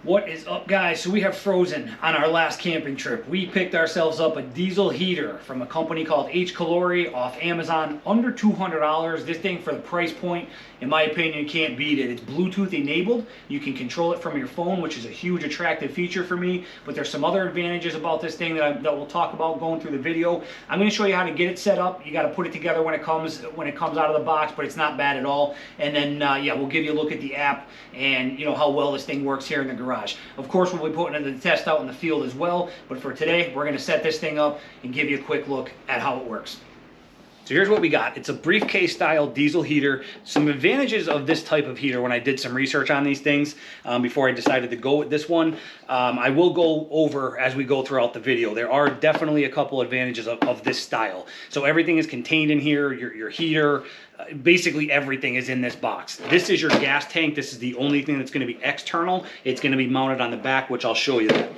What is up, guys? So we have frozen on our last camping trip. We picked ourselves up a diesel heater from a company called HCALORY off Amazon, under $200. This thing, for the price point, in my opinion, can't beat it. It's Bluetooth enabled. You can control it from your phone, which is a huge attractive feature for me. But there's some other advantages about this thing that we'll talk about going through the video. I'm going to show you how to get it set up. You got to put it together when it comes out of the box, but it's not bad at all. And then yeah, we'll give you a look at the app and how well this thing works here in the garage. Of course, we'll be putting it in the test out in the field as well, but for today, we're going to set this thing up and give you a quick look at how it works. So here's what we got. It's a briefcase style diesel heater. Some advantages of this type of heater when I did some research on these things before I decided to go with this one. I will go over as we go throughout the video. There are definitely a couple advantages of this style. So everything is contained in here, your heater, basically everything is in this box. This is your gas tank. This is the only thing that's going to be external. It's going to be mounted on the back, which I'll show you that.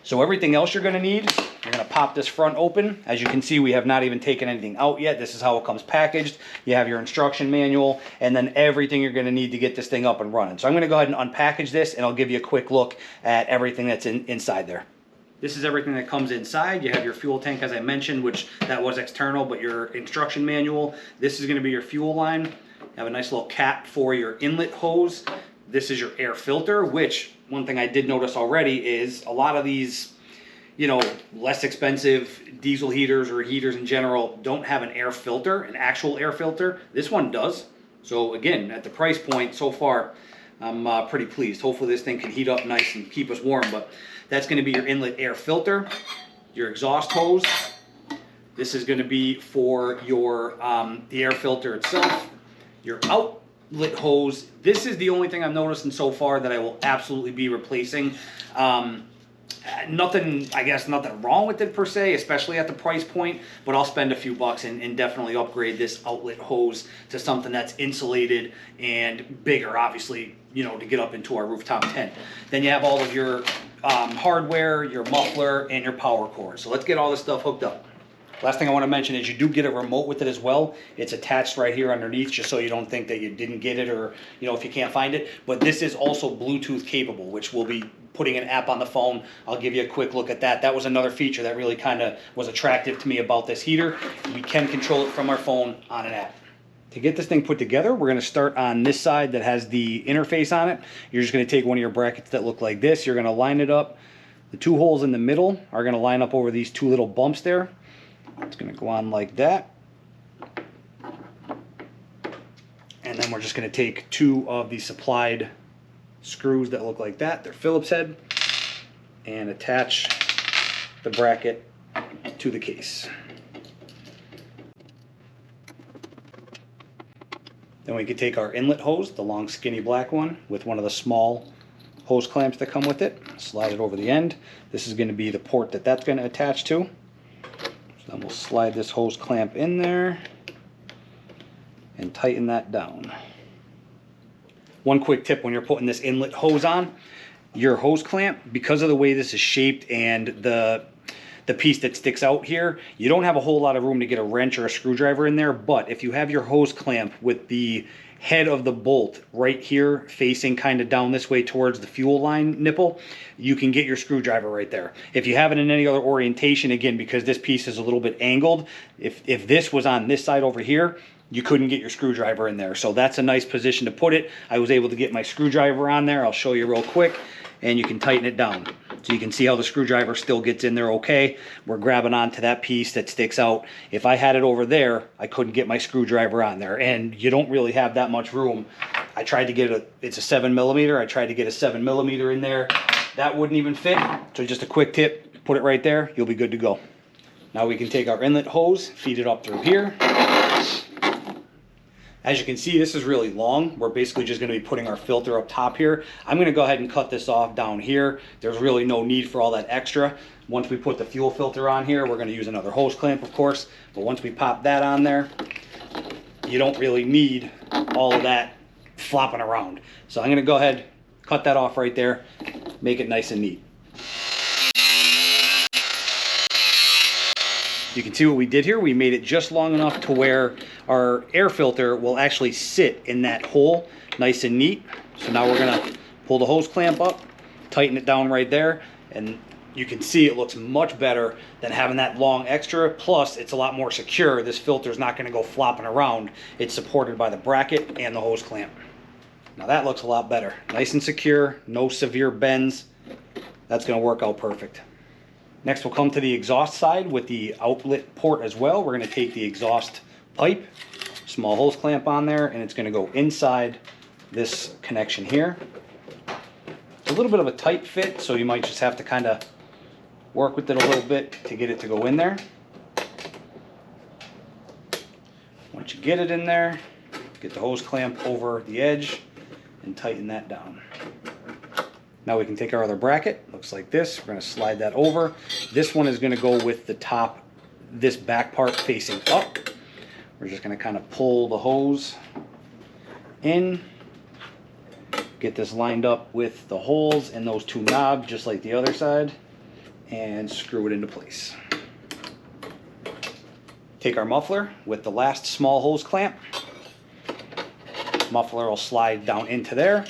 So everything else you're going to need, you're going to pop this front open. As you can see, we have not even taken anything out yet. This is how it comes packaged. You have your instruction manual and then everything you're going to need to get this thing up and running. So I'm going to go ahead and unpackage this and I'll give you a quick look at everything that's inside there. This is everything that comes inside. You have your fuel tank, as I mentioned, which that was external, but your instruction manual. This is going to be your fuel line. You have a nice little cap for your inlet hose. This is your air filter, which one thing I did notice already is a lot of these, less expensive diesel heaters or heaters in general don't have an air filter, an actual air filter. This one does. So again, at the price point so far, I'm pretty pleased. Hopefully this thing can heat up nice and keep us warm, but that's going to be your inlet air filter, your exhaust hose. This is going to be for your the air filter itself, your outlet hose. This is the only thing I'm noticing so far that I will absolutely be replacing. Nothing wrong with it per se, especially at the price point, but I'll spend a few bucks and definitely upgrade this outlet hose to something that's insulated and bigger, obviously, to get up into our rooftop tent. Then you have all of your hardware, your muffler, and your power cord. So let's get all this stuff hooked up. Last thing I want to mention is you do get a remote with it as well. It's attached right here underneath, just so you don't think that you didn't get it or, if you can't find it. But this is also Bluetooth capable, which will be putting an app on the phone. I'll give you a quick look at that. That was another feature that really kind of was attractive to me about this heater. We can control it from our phone on an app. To get this thing put together, we're going to start on this side that has the interface on it. You're just going to take one of your brackets that look like this. You're going to line it up. The two holes in the middle are going to line up over these two little bumps there. It's going to go on like that. And then we're just going to take two of the supplied screws that look like that. They're Phillips head. And attach the bracket to the case. Then we can take our inlet hose, the long skinny black one, with one of the small hose clamps that come with it. Slide it over the end. This is going to be the port that's going to attach to. So then we'll slide this hose clamp in there and tighten that down. One quick tip when you're putting this inlet hose on, your hose clamp, because of the way this is shaped and the piece that sticks out here, you don't have a whole lot of room to get a wrench or a screwdriver in there. But if you have your hose clamp with the head of the bolt right here facing kind of down this way towards the fuel line nipple, you can get your screwdriver right there. If you have it in any other orientation, again, because this piece is a little bit angled, if this was on this side over here, you couldn't get your screwdriver in there. So that's a nice position to put it. I was able to get my screwdriver on there. I'll show you real quick, and you can tighten it down. So you can see how the screwdriver still gets in there okay. We're grabbing onto that piece that sticks out. If I had it over there, I couldn't get my screwdriver on there, and you don't really have that much room. I tried to get it's a 7mm. I tried to get a 7mm in there. That wouldn't even fit. So just a quick tip, put it right there, you'll be good to go. Now we can take our inlet hose, feed it up through here. As you can see, this is really long. We're basically just going to be putting our filter up top here. I'm going to go ahead and cut this off down here. There's really no need for all that extra. Once we put the fuel filter on here, we're going to use another hose clamp, of course. But once we pop that on there, you don't really need all of that flopping around. So I'm going to go ahead, cut that off right there, make it nice and neat. You can see what we did here. We made it just long enough to where our air filter will actually sit in that hole nice and neat. So now we're going to pull the hose clamp up, tighten it down right there, and you can see it looks much better than having that long extra. Plus, it's a lot more secure. This filter is not going to go flopping around. It's supported by the bracket and the hose clamp. Now that looks a lot better. Nice and secure, no severe bends. That's going to work out perfect. Next, we'll come to the exhaust side with the outlet port as well. We're going to take the exhaust pipe, small hose clamp on there, and it's going to go inside this connection here. It's a little bit of a tight fit, so you might just have to kind of work with it a little bit to get it to go in there. Once you get it in there, get the hose clamp over the edge and tighten that down. Now we can take our other bracket, looks like this. We're going to slide that over. This one is going to go with the top, this back part facing up. We're just going to kind of pull the hose in, get this lined up with the holes and those two knobs just like the other side, and screw it into place. Take our muffler with the last small hose clamp. Muffler will slide down into there.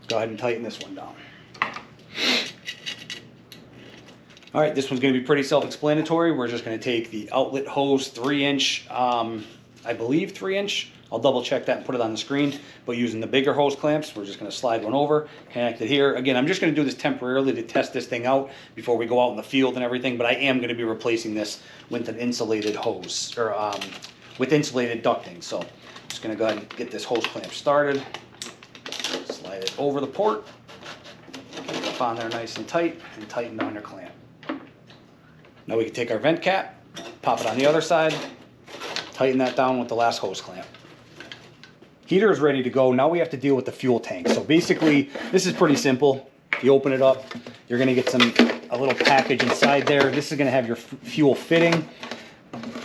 Go ahead and tighten this one down. All right, this one's going to be pretty self-explanatory. We're just going to take the outlet hose 3-inch, I believe 3-inch. I'll double check that and put it on the screen. But using the bigger hose clamps, we're just going to slide one over, connect it here. Again, I'm just going to do this temporarily to test this thing out before we go out in the field and everything. But I am going to be replacing this with an insulated hose, or with insulated ducting. So I'm just going to go ahead and get this hose clamp started. Slide it over the port, get it up on there nice and tight, and tighten down your clamp. Now we can take our vent cap, pop it on the other side, tighten that down with the last hose clamp. Heater is ready to go. Now we have to deal with the fuel tank. So basically, this is pretty simple. You open it up, you're going to get a little package inside there. This is going to have your fuel fitting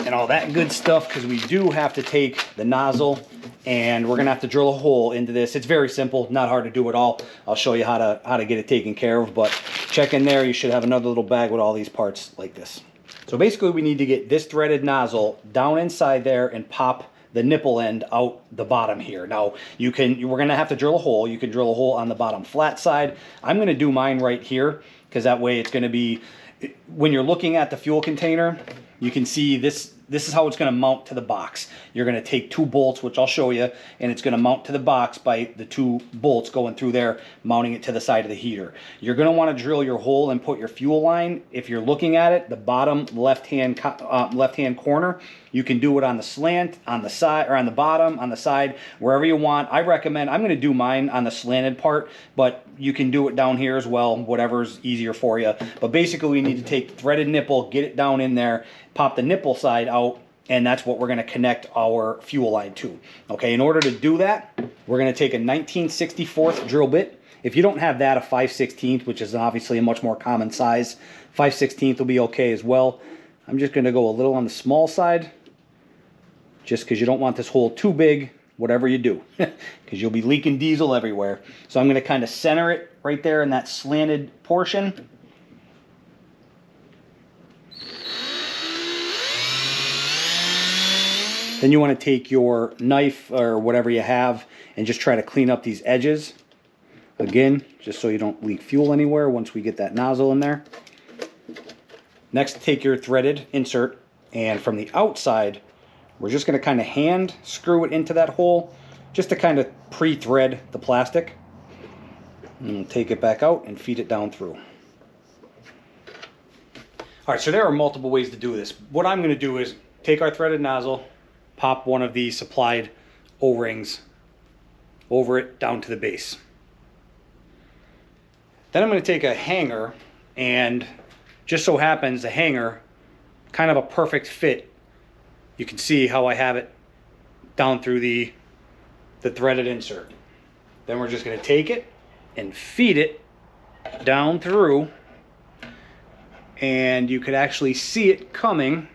and all that good stuff, because we do have to take the nozzle and we're going to have to drill a hole into this. It's very simple, not hard to do at all. I'll show you how to get it taken care of, but check in there. You should have another little bag with all these parts like this. So basically, we need to get this threaded nozzle down inside there and pop the nipple end out the bottom here. Now we're going to have to drill a hole. You can drill a hole on the bottom flat side. I'm going to do mine right here, because that way it's going to be, when you're looking at the fuel container, you can see this is how it's going to mount to the box. You're going to take 2 bolts, which I'll show you, and it's going to mount to the box by the 2 bolts going through there, mounting it to the side of the heater. You're going to want to drill your hole and put your fuel line. If you're looking at it, the bottom left-hand corner, you can do it on the slant, on the side, or on the bottom, on the side, wherever you want. I recommend, I'm going to do mine on the slanted part, but you can do it down here as well, whatever's easier for you. But basically, we need to take threaded nipple, get it down in there, pop the nipple side out, and that's what we're going to connect our fuel line to. Okay, in order to do that, we're going to take a 19/64 drill bit. If you don't have that, a 5/16, which is obviously a much more common size, 5/16 will be okay as well. I'm just going to go a little on the small side, just because you don't want this hole too big, whatever you do, because you'll be leaking diesel everywhere. So I'm going to kind of center it right there in that slanted portion. Then you want to take your knife or whatever you have and just try to clean up these edges. Again, just so you don't leak fuel anywhere once we get that nozzle in there. Next, take your threaded insert, and from the outside, we're just going to kind of hand screw it into that hole just to kind of pre-thread the plastic. And take it back out and feed it down through. All right, so there are multiple ways to do this. What I'm going to do is take our threaded nozzle, pop one of these supplied O-rings over it down to the base. Then I'm going to take a hanger, and just so happens the hanger, kind of a perfect fit. You can see how I have it down through the threaded insert. Then we're just going to take it and feed it down through, and you could actually see it coming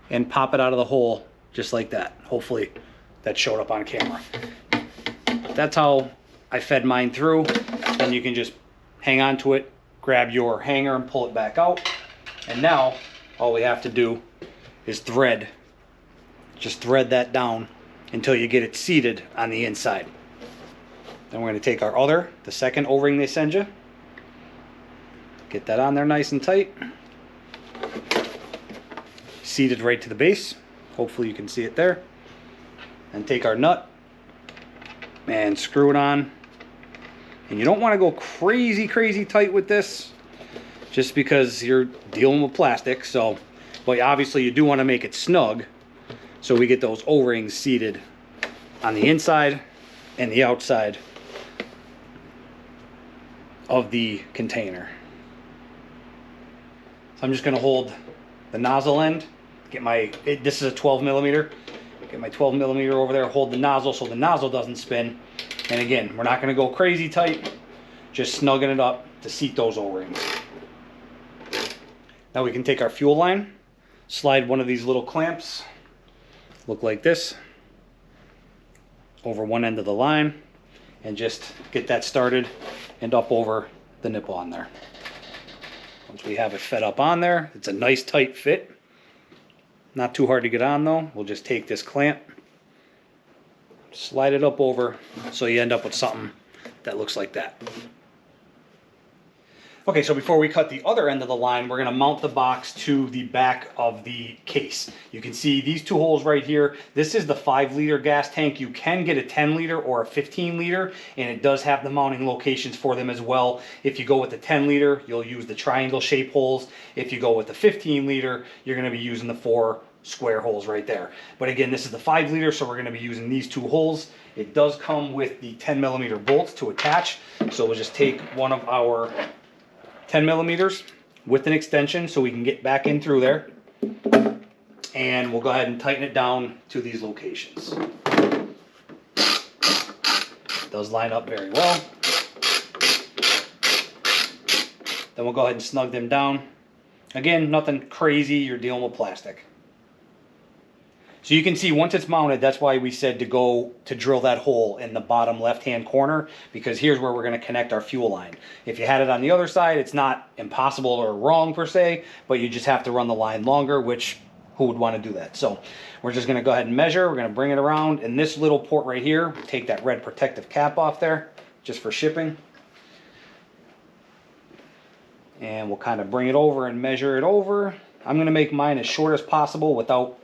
and pop it out of the hole just like that. Hopefully that showed up on camera. That's how I fed mine through. Then you can just hang on to it, grab your hanger and pull it back out. And now all we have to do is just thread that down until you get it seated on the inside. Then we're going to take the second O-ring they send you, Get that on there nice and tight. Seated right to the base. Hopefully you can see it there. And take our nut and screw it on. And you don't want to go crazy tight with this, just because you're dealing with plastic. So, but obviously you do want to make it snug, so we get those O-rings seated on the inside and the outside of the container. So I'm just going to hold the nozzle end, get my, this is a 12 millimeter, get my 12 millimeter over there, hold the nozzle so the nozzle doesn't spin. And again, we're not going to go crazy tight, just snugging it up to seat those O-rings. Now we can take our fuel line, slide one of these little clamps, look like this, over one end of the line, and just get that started and up over the nipple on there. Once we have it fed up on there, it's a nice tight fit. Not too hard to get on though. We'll just take this clamp, slide it up over, so you end up with something that looks like that. Okay, so before we cut the other end of the line, we're going to mount the box to the back of the case. You can see these two holes right here. This is the 5-liter gas tank. You can get a 10-liter or a 15-liter, and it does have the mounting locations for them as well. If you go with the 10-liter, you'll use the triangle shape holes. If you go with the 15-liter, you're going to be using the 4 square holes right there. But again, this is the 5-liter, so we're going to be using these 2 holes. It does come with the 10 millimeter bolts to attach, so we'll just take one of our 10 millimeters with an extension so we can get back in through there, and we'll go ahead and tighten it down to these locations. It does line up very well. Then we'll go ahead and snug them down. Again, nothing crazy, you're dealing with plastic. So you can see once it's mounted, that's why we said to drill that hole in the bottom left-hand corner, because here's where we're going to connect our fuel line. If you had it on the other side, it's not impossible or wrong per se, but you just have to run the line longer, which who would want to do that? So we're just going to go ahead and measure. We're going to bring it around, and this little port right here, we'll take that red protective cap off there just for shipping. And we'll kind of bring it over and measure it over. I'm going to make mine as short as possible without,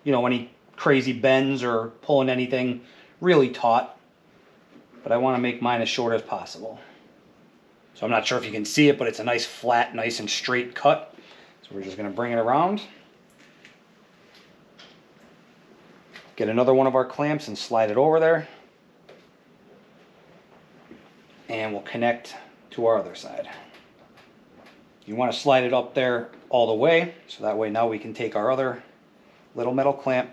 you know, any crazy bends or pulling anything really taut, but I want to make mine as short as possible. So I'm not sure if you can see it, but it's a nice flat, nice and straight cut. So we're just going to bring it around, get another one of our clamps and slide it over there, and we'll connect to our other side. You want to slide it up there all the way, so that way now we can take our other little metal clamp,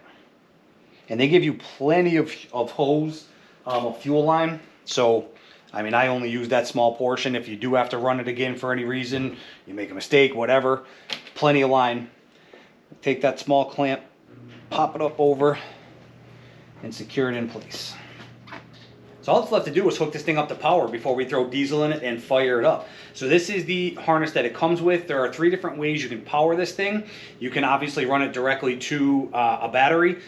and they give you plenty of hose, of fuel line. So I mean, I only use that small portion. If you do have to run it again for any reason, you make a mistake, whatever, plenty of line. Take that small clamp, pop it up over, and secure it in place. So all that's left to do is hook this thing up to power before we throw diesel in it and fire it up. So this is the harness that it comes with. There are 3 different ways you can power this thing. You can obviously run it directly to a battery.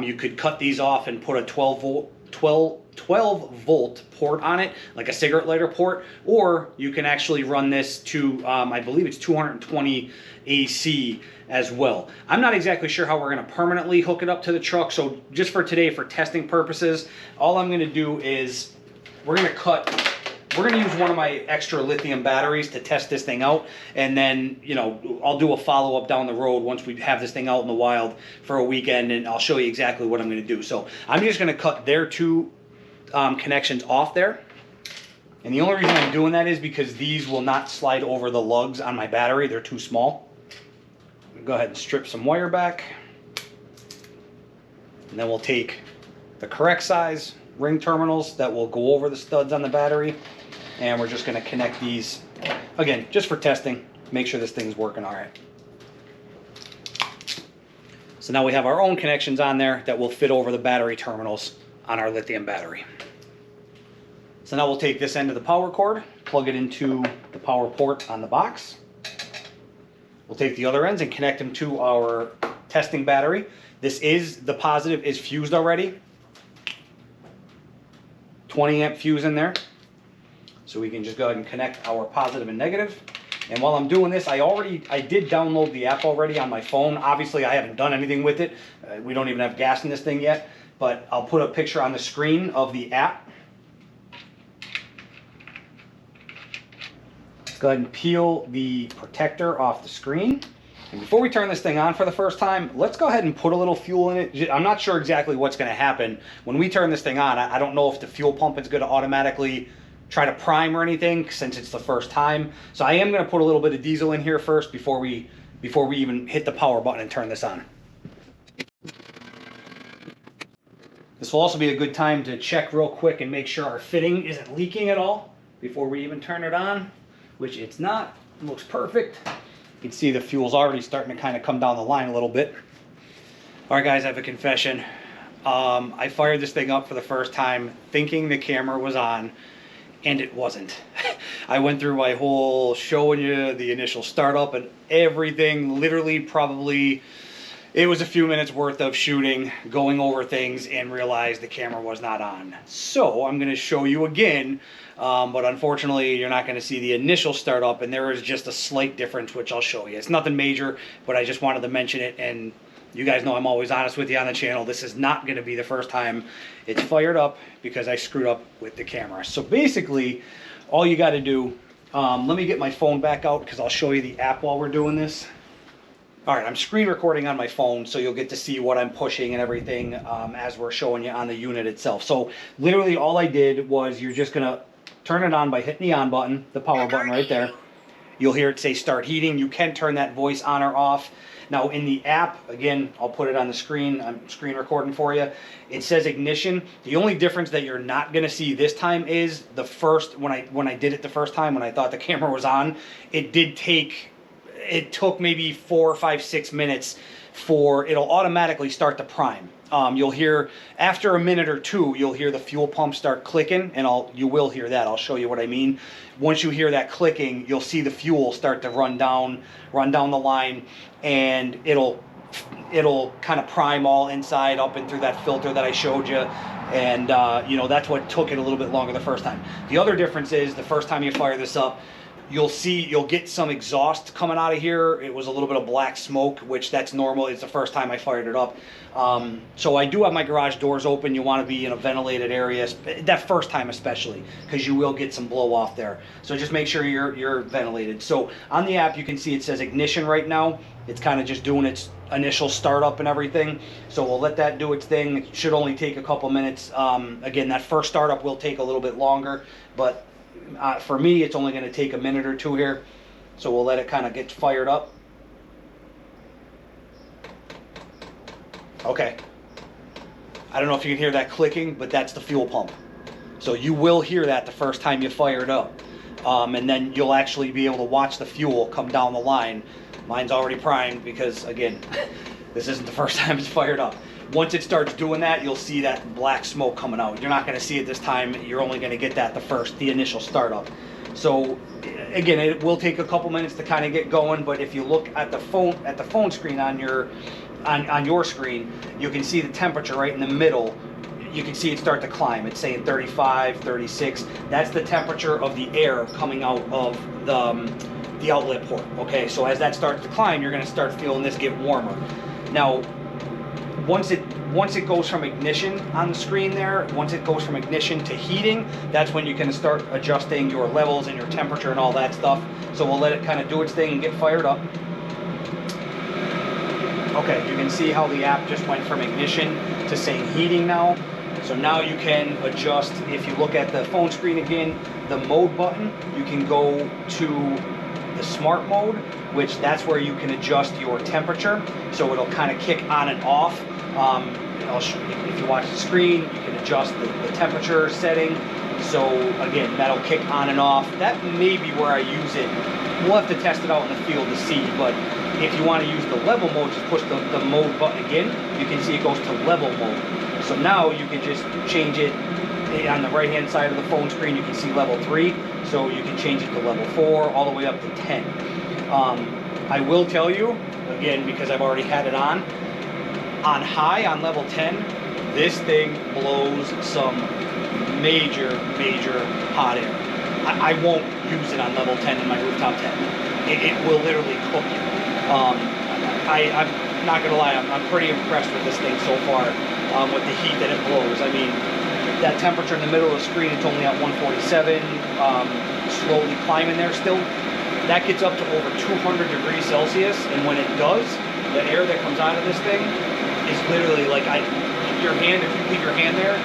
You could cut these off and put a 12 volt port on it, like a cigarette lighter port, or you can actually run this to, I believe it's 220 AC as well. I'm not exactly sure how we're going to permanently hook it up to the truck, so just for today, for testing purposes, all I'm going to do is we're going to use one of my extra lithium batteries to test this thing out, and then, you know, I'll do a follow-up down the road once we have this thing out in the wild for a weekend, and I'll show you exactly what I'm going to do. So I'm just going to cut their 2 connections off there, and the only reason I'm doing that is because these will not slide over the lugs on my battery. They're too small. Go ahead and strip some wire back, and then we'll take the correct size ring terminals that will go over the studs on the battery, and we're just going to connect these again just for testing, make sure this thing's working all right. So now we have our own connections on there that will fit over the battery terminals on our lithium battery. So now we'll take this end of the power cord, plug it into the power port on the box. We'll take the other ends and connect them to our testing battery. The positive is fused already. 20 amp fuse in there. So we can just go ahead and connect our positive and negative. And while I'm doing this, I did download the app already on my phone. Obviously, I haven't done anything with it. We don't even have gas in this thing yet, but I'll put a picture on the screen of the app. Let's go ahead and peel the protector off the screen. And before we turn this thing on for the first time, let's go ahead and put a little fuel in it. I'm not sure exactly what's going to happen when we turn this thing on. I don't know if the fuel pump is going to automatically try to prime or anything since it's the first time. So I am going to put a little bit of diesel in here first before we even hit the power button and turn this on. This will also be a good time to check real quick and make sure our fitting isn't leaking at all before we even turn it on, which it's not. It looks perfect. You can see the fuel's already starting to kind of come down the line a little bit. All right, guys, I have a confession. I fired this thing up for the first time thinking the camera was on, and it wasn't. I went through my whole showing you the initial startup and everything. Literally, probably, it was a few minutes worth of shooting, going over things, and realized the camera was not on. So I'm going to show you again, but unfortunately, you're not going to see the initial startup, and there is just a slight difference, which I'll show you. It's nothing major, but I just wanted to mention it, and you guys know I'm always honest with you on the channel. This is not going to be the first time it's fired up because I screwed up with the camera. So basically, all you got to do, let me get my phone back out because I'll show you the app while we're doing this. All right, I'm screen recording on my phone, so you'll get to see what I'm pushing and everything as we're showing you on the unit itself. So literally all I did was you're just going to turn it on by hitting the on button, the power button right there. You'll hear it say start heating. You can turn that voice on or off. Now in the app, again, I'll put it on the screen. I'm screen recording for you. It says ignition. The only difference that you're not going to see this time is the first, when I did it the first time, when I thought the camera was on, it took maybe 4, 5, 6 minutes for it'll automatically start to prime. You'll hear after a minute or two, you'll hear the fuel pump start clicking, and you will hear that. I'll show you what I mean. Once you hear that clicking, you'll see the fuel start to run down the line, and it'll kind of prime all inside up and through that filter that I showed you. And you know, that's what took it a little bit longer the first time. The other difference is the first time you fire this up, you'll get some exhaust coming out of here. It was a little bit of black smoke, which that's normal. It's the first time I fired it up. So I do have my garage doors open. You want to be in a ventilated area, that first time especially, because you will get some blow off there. So just make sure you're ventilated. So on the app, you can see it says ignition right now. It's kind of just doing its initial startup and everything. So we'll let that do its thing. It should only take a couple minutes. Again, that first startup will take a little bit longer, but for me, it's only going to take a minute or two here. So we'll let it kind of get fired up. Okay. I don't know if you can hear that clicking, but that's the fuel pump. So you will hear that the first time you fire it up. And then you'll actually be able to watch the fuel come down the line. Mine's already primed because, again, this isn't the first time it's fired up. Once it starts doing that, you'll see that black smoke coming out. You're not going to see it this time. You're only going to get that the initial startup. So again, it will take a couple minutes to kind of get going. But if you look at the phone screen on your screen, you can see the temperature right in the middle. You can see it start to climb. It's saying 35, 36. That's the temperature of the air coming out of the outlet port. Okay, so as that starts to climb, you're going to start feeling this get warmer. Now, once it goes from ignition on the screen there, once it goes from ignition to heating, that's when you can start adjusting your levels and your temperature and all that stuff. So we'll let it kind of do its thing and get fired up. Okay, you can see how the app just went from ignition to saying heating now. So now you can adjust, if you look at the phone screen again, the mode button, you can go to the smart mode, which that's where you can adjust your temperature. So it'll kind of kick on and off. If you watch the screen, you can adjust the temperature setting. So again, that'll kick on and off. That may be where I use it. We'll have to test it out in the field to see, but if you want to use the level mode, just push the mode button again. You can see it goes to level mode. So now you can just change it on the right hand side of the phone screen. You can see level 3, so you can change it to level 4 all the way up to 10. I will tell you, again, because I've already had it on high, on level 10, this thing blows some major hot air. I won't use it on level 10 in my rooftop tent. it will literally cook you. I'm not gonna lie, I'm pretty impressed with this thing so far, with the heat that it blows. I mean, that temperature in the middle of the screen, it's only at 147, slowly climbing there still. That gets up to over 200 degrees Celsius, and when it does, the air that comes out of this thing is literally like, your hand, if you leave your hand there,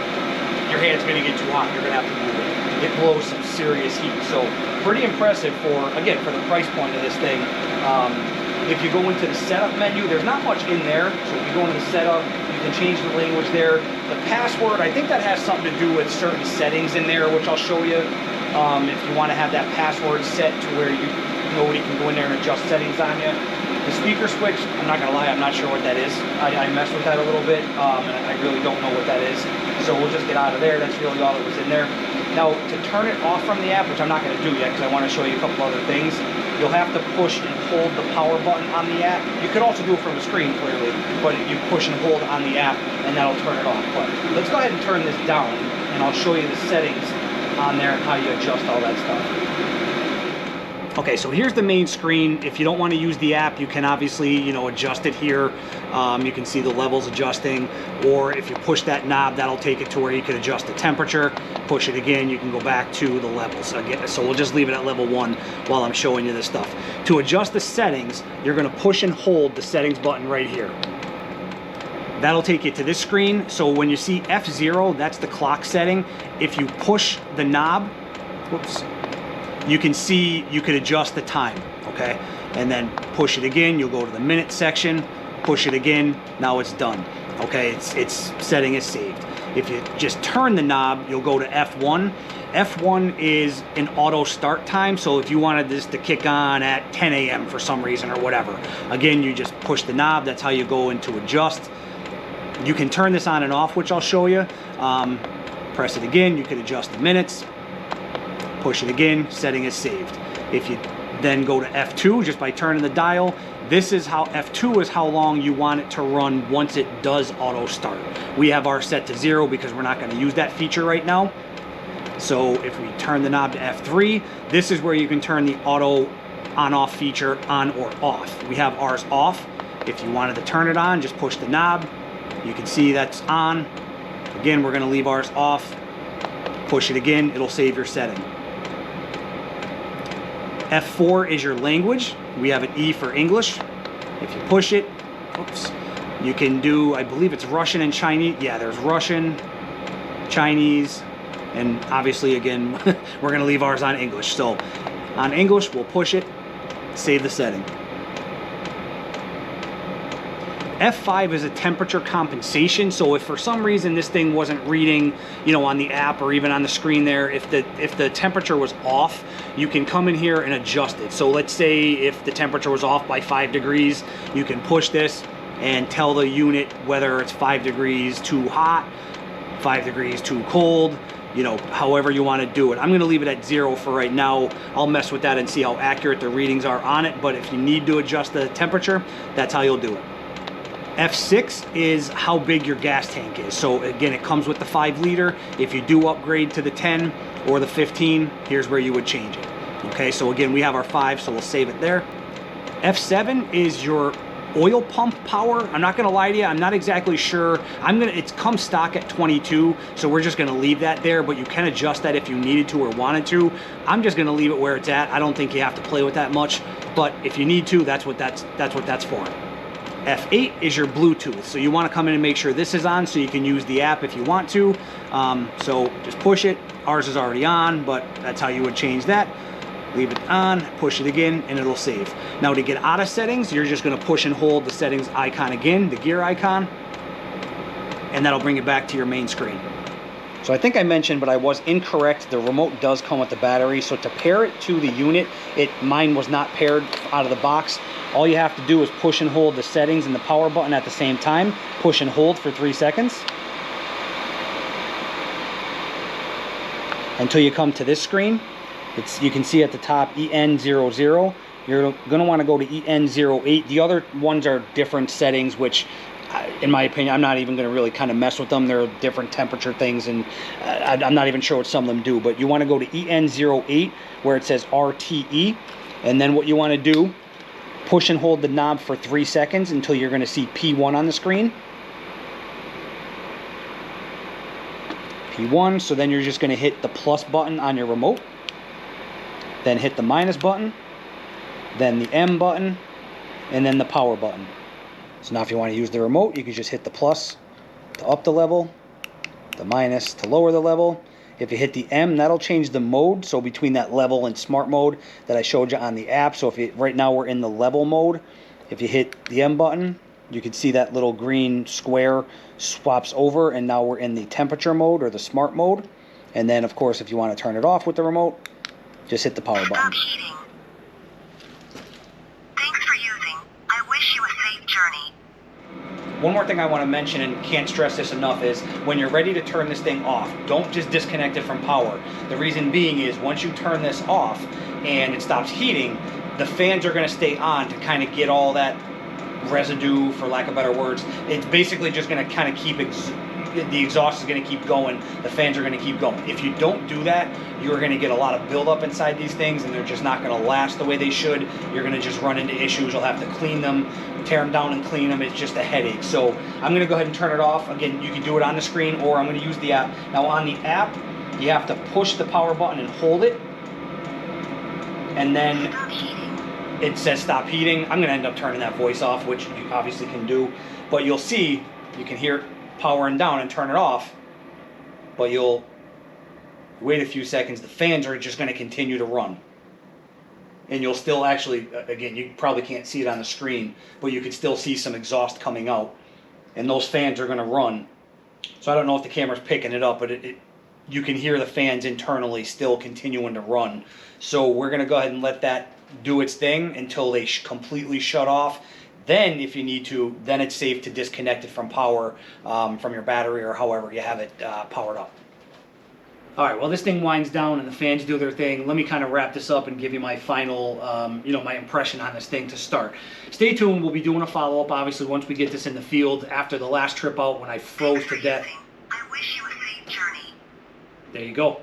your hand's gonna get too hot, you're gonna have to move it. It blows some serious heat, so pretty impressive for, again, for the price point of this thing. If you go into the setup menu, there's not much in there, so if you go into the setup, you can change the language there. The password, I think that has something to do with certain settings in there, which I'll show you. If you want to have that password set to where nobody can go in there and adjust settings on you. The speaker switch, I'm not gonna lie, I'm not sure what that is. I messed with that a little bit, and I really don't know what that is. So we'll just get out of there. That's really all that was in there. Now, to turn it off from the app, which I'm not gonna do yet because I want to show you a couple other things, you'll have to push and hold the power button on the app. You could also do it from the screen, clearly, but you push and hold on the app, and that'll turn it off. But let's go ahead and turn this down, and I'll show you the settings on there and how you adjust all that stuff. Okay, so here's the main screen. If you don't want to use the app, you can obviously, adjust it here. You can see the levels adjusting, or if you push that knob, that'll take it to where you can adjust the temperature. Push it again, you can go back to the levels again. So we'll just leave it at level 1 while I'm showing you this stuff. To adjust the settings, you're gonna push and hold the settings button right here. That'll take you to this screen. So when you see F0, that's the clock setting. If you push the knob, whoops, you can see you could adjust the time, okay? And then push it again, you'll go to the minute section, push it again, now it's done, okay? Its setting is saved. If you just turn the knob, you'll go to F1. F1 is an auto start time, so if you wanted this to kick on at 10 a.m. for some reason or whatever, again, you just push the knob, that's how you go into adjust. You can turn this on and off, which I'll show you. Press it again, you can adjust the minutes. Push it again, setting is saved. If you then go to F2, just by turning the dial, this is how, F2 is how long you want it to run once it does auto start. We have ours set to 0 because we're not gonna use that feature right now. So if we turn the knob to F3, this is where you can turn the auto on-off feature on or off. We have ours off. If you wanted to turn it on, just push the knob. You can see that's on. Again, we're gonna leave ours off. Push it again, it'll save your setting. F4 is your language. We have an E for English. If you push it, oops, you can do, I believe it's Russian and Chinese. Yeah, there's Russian, Chinese, and obviously, again, we're gonna leave ours on English. So on English, we'll push it, save the setting. F5 is a temperature compensation, so if for some reason this thing wasn't reading, on the app or even on the screen there, if the temperature was off, you can come in here and adjust it. So let's say if the temperature was off by 5 degrees, you can push this and tell the unit whether it's 5 degrees too hot, 5 degrees too cold, however you want to do it. I'm going to leave it at 0 for right now. I'll mess with that and see how accurate the readings are on it, but if you need to adjust the temperature, that's how you'll do it. F6 is how big your gas tank is. So again, it comes with the 5 liter. If you do upgrade to the 10 or the 15, here's where you would change it. Okay, so again, we have our 5, so we'll save it there. F7 is your oil pump power. I'm not gonna lie to you, I'm not exactly sure. It's come stock at 22, so we're just gonna leave that there, but you can adjust that if you needed to or wanted to. I'm just gonna leave it where it's at. I don't think you have to play with that much, but if you need to, that's what that's for. F8 is your Bluetooth. So you want to come in and make sure this is on so you can use the app if you want to. So just push it. Ours is already on, but that's how you would change that. Leave it on, push it again, and it'll save. Now to get out of settings, you're just going to push and hold the settings icon again, the gear icon, and that'll bring it back to your main screen. So I think I mentioned, but I was incorrect. The remote does come with the battery. So to pair it to the unit, mine was not paired out of the box. All you have to do is push and hold the settings and the power button at the same time. Push and hold for 3 seconds. Until you come to this screen. You can see at the top EN00. You're going to want to go to EN08. The other ones are different settings, which in my opinion, I'm not even going to really kind of mess with them. They're different temperature things, and I'm not even sure what some of them do. But you want to go to EN08 where it says RTE. And then what you want to do, push and hold the knob for 3 seconds until you're going to see P1 on the screen. P1, so then you're just going to hit the plus button on your remote, then hit the minus button, then the M button, and then the power button. So now if you want to use the remote, you can just hit the plus to up the level, the minus to lower the level. If you hit the M, that'll change the mode, so between that level and smart mode that I showed you on the app. So if you, right now we're in the level mode, if you hit the M button, you can see that little green square swaps over, and now we're in the temperature mode or the smart mode. And then of course if you want to turn it off with the remote, just hit the power button. Stop heating. Thanks for using. I wish you a safe journey. One more thing I want to mention, and can't stress this enough, is when you're ready to turn this thing off, don't just disconnect it from power. The reason being is once you turn this off and it stops heating, the fans are going to stay on to kind of get all that residue, for lack of better words. It's basically just going to kind of keep the exhaust is going to keep going, the fans are going to keep going. If you don't do that, you're going to get a lot of buildup inside these things, and they're just not going to last the way they should. You're going to just run into issues. You'll have to clean them, tear them down and clean them. It's just a headache. So I'm going to go ahead and turn it off. Again, you can do it on the screen, or I'm going to use the app. Now on the app, you have to push the power button and hold it, and then it says stop heating. I'm going to end up turning that voice off, which you obviously can do, but you'll see, you can hear it powering down and turn it off, but you'll wait a few seconds, the fans are just going to continue to run, and you'll still actually, again, you probably can't see it on the screen, but you can still see some exhaust coming out, and those fans are going to run. So I don't know if the camera's picking it up, but you can hear the fans internally still continuing to run. So we're going to go ahead and let that do its thing until they completely shut off. Then if you need to, then it's safe to disconnect it from power, from your battery or however you have it powered up. All right, well, this thing winds down and the fans do their thing. Let me kind of wrap this up and give you my final, my impression on this thing to start. Stay tuned. We'll be doing a follow-up, obviously, once we get this in the field after the last trip out when I froze to death. I wish you a safe journey. There you go.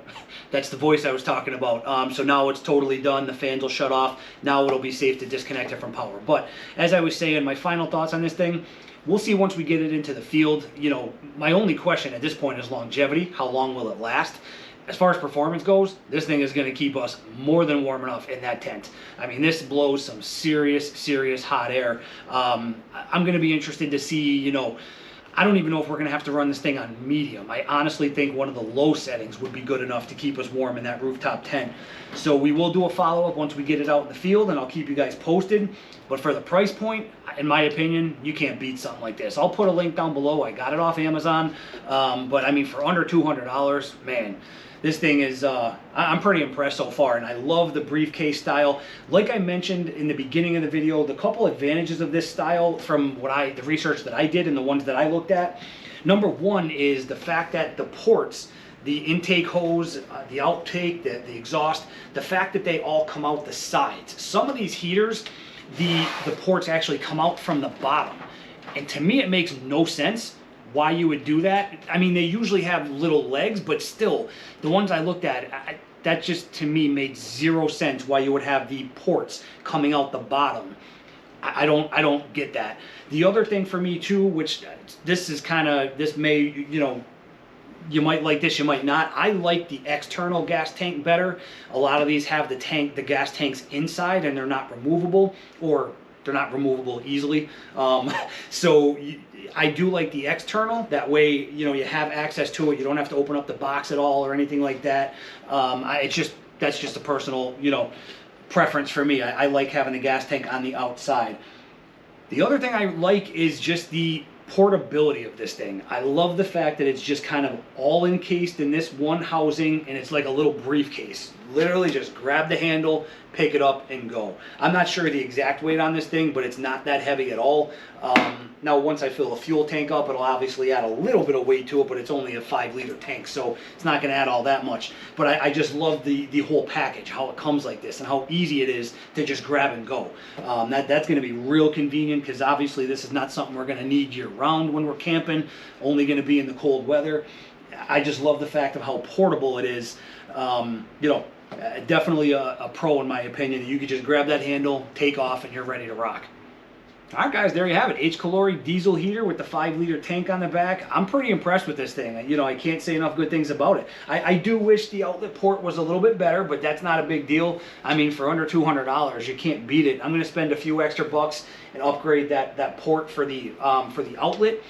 That's the voice I was talking about. So now it's totally done. The fans will shut off. Now it'll be safe to disconnect it from power. But as I was saying, my final thoughts on this thing, we'll see once we get it into the field. You know, my only question at this point is longevity. How long will it last? As far as performance goes, this thing is going to keep us more than warm enough in that tent. I mean, this blows some serious hot air. I'm going to be interested to see, you know, I don't even know if we're going to have to run this thing on medium. I honestly think one of the low settings would be good enough to keep us warm in that rooftop tent. So we will do a follow-up once we get it out in the field, and I'll keep you guys posted. But for the price point, in my opinion, you can't beat something like this. I'll put a link down below. I got it off Amazon. But I mean, for under $200, man, this thing is, I'm pretty impressed so far, and I love the briefcase style. Like I mentioned in the beginning of the video, the couple advantages of this style from the research that I did and the ones that I looked at. Number one is the fact that the ports, the intake hose, the outtake, the exhaust, the fact that they all come out the sides. Some of these heaters, the ports actually come out from the bottom. And to me, it makes no sense why you would do that. I mean, they usually have little legs, but still, the ones I looked at, that just to me made zero sense why you would have the ports coming out the bottom. I don't get that. The other thing for me too, which this may, you know, you might like this, you might not. I like the external gas tank better. A lot of these have the gas tanks inside, and they're not removable, or they're not removable easily. So I do like the external. That way, you know, you have access to it. You don't have to open up the box at all or anything like that. That's just a personal, you know, preference for me. I like having the gas tank on the outside. The other thing I like is just the portability of this thing. I love the fact that it's just kind of all encased in this one housing, and it's like a little briefcase. Literally just grab the handle, pick it up, and go. I'm not sure the exact weight on this thing, but it's not that heavy at all. Now, once I fill the fuel tank up, it'll obviously add a little bit of weight to it, but it's only a 5-liter tank, so it's not going to add all that much. But I just love the whole package, how it comes like this, and how easy it is to just grab and go. That's going to be real convenient, because obviously this is not something we're going to need year-round when we're camping, only going to be in the cold weather. I just love the fact of how portable it is. You know, Definitely a pro in my opinion. You could just grab that handle, take off, and you're ready to rock. All right, guys, there you have it. HCALORY diesel heater with the 5-liter tank on the back. I'm pretty impressed with this thing. You know, I can't say enough good things about it. I do wish the outlet port was a little bit better, but that's not a big deal. I mean, for under $200, you can't beat it. I'm going to spend a few extra bucks and upgrade that port for the outlet.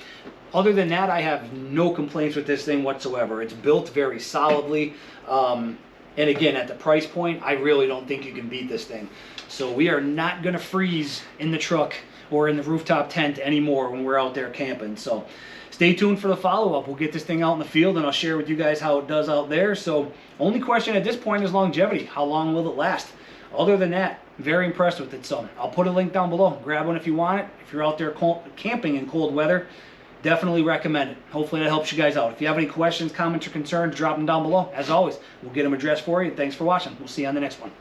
Other than that, I have no complaints with this thing whatsoever. It's built very solidly. And again, at the price point, I really don't think you can beat this thing. So we are not going to freeze in the truck or in the rooftop tent anymore when we're out there camping. So stay tuned for the follow-up. We'll get this thing out in the field and I'll share with you guys how it does out there. So only question at this point is longevity. How long will it last? Other than that, very impressed with it. So I'll put a link down below. Grab one if you want it. If you're out there camping in cold weather, definitely recommend it. Hopefully that helps you guys out. If you have any questions, comments, or concerns, drop them down below. As always, we'll get them addressed for you. Thanks for watching. We'll see you on the next one.